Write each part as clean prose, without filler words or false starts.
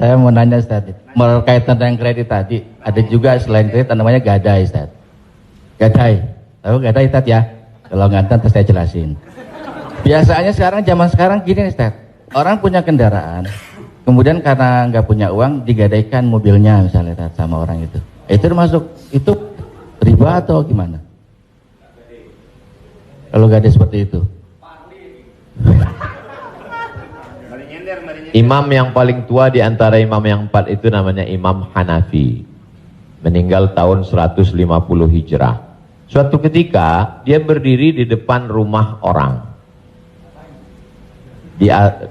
Saya mau nanya Ustaz, berkaitan dengan kredit tadi, ada juga selain kredit namanya gadai Ustaz. Gadai, tahu gadai Ustaz ya? Kalau nggak tahu saya jelasin. Biasanya zaman sekarang gini Ustaz, orang punya kendaraan, kemudian karena nggak punya uang digadaikan mobilnya misalnya Ustaz, sama orang itu. Itu termasuk itu riba atau gimana? Kalau gadai seperti itu. Imam yang paling tua di antara imam yang 4 itu namanya Imam Hanafi. Meninggal tahun 150 Hijrah. Suatu ketika dia berdiri di depan rumah orang.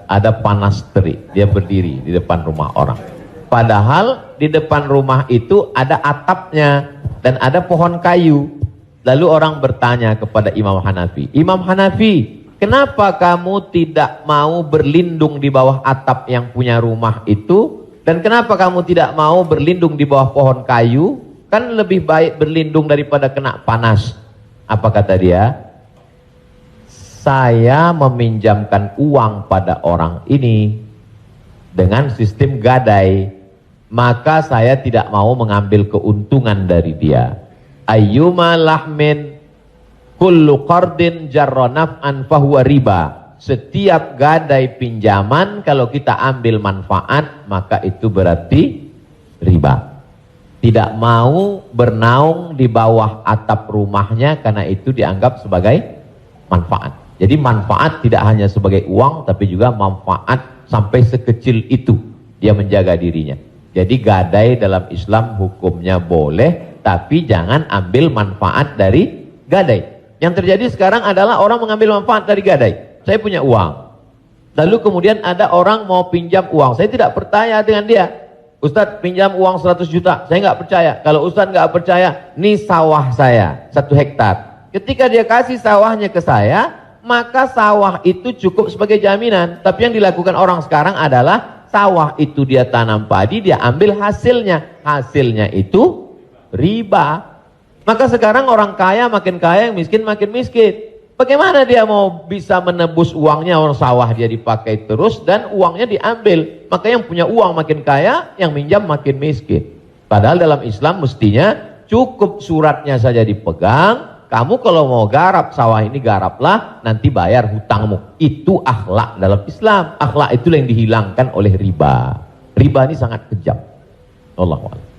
Ada panas terik, dia berdiri di depan rumah orang. Padahal di depan rumah itu ada atapnya dan ada pohon kayu. Lalu orang bertanya kepada Imam Hanafi, Imam Hanafi, kenapa kamu tidak mau berlindung di bawah atap yang punya rumah itu? Dan kenapa kamu tidak mau berlindung di bawah pohon kayu? Kan lebih baik berlindung daripada kena panas. Apa kata dia? Saya meminjamkan uang pada orang ini dengan sistem gadai, maka saya tidak mau mengambil keuntungan dari dia. Ayyuma lahmin kullu qardin jarra naf'an fahuwa riba. Setiap gadai pinjaman kalau kita ambil manfaat maka itu berarti riba. Tidak mau bernaung di bawah atap rumahnya karena itu dianggap sebagai manfaat. Jadi manfaat tidak hanya sebagai uang tapi juga manfaat sampai sekecil itu dia menjaga dirinya. Jadi gadai dalam Islam hukumnya boleh tapi jangan ambil manfaat dari gadai. Yang terjadi sekarang adalah orang mengambil manfaat dari gadai. Saya punya uang. Lalu kemudian ada orang mau pinjam uang. Saya tidak percaya dengan dia. Ustadz pinjam uang 100 juta. Saya nggak percaya. Kalau Ustadz nggak percaya, ini sawah saya 1 hektar. Ketika dia kasih sawahnya ke saya, maka sawah itu cukup sebagai jaminan. Tapi yang dilakukan orang sekarang adalah sawah itu dia tanam padi, dia ambil hasilnya. Hasilnya itu riba. Maka sekarang orang kaya makin kaya, yang miskin makin miskin. Bagaimana dia mau bisa menebus uangnya? Orang sawah dia dipakai terus dan uangnya diambil. Maka yang punya uang makin kaya, yang minjam makin miskin. Padahal dalam Islam mestinya cukup suratnya saja dipegang. Kamu kalau mau garap sawah ini garaplah, nanti bayar hutangmu. Itu akhlak dalam Islam. Akhlak itulah yang dihilangkan oleh riba. Riba ini sangat kejam. Wallahu a'lam.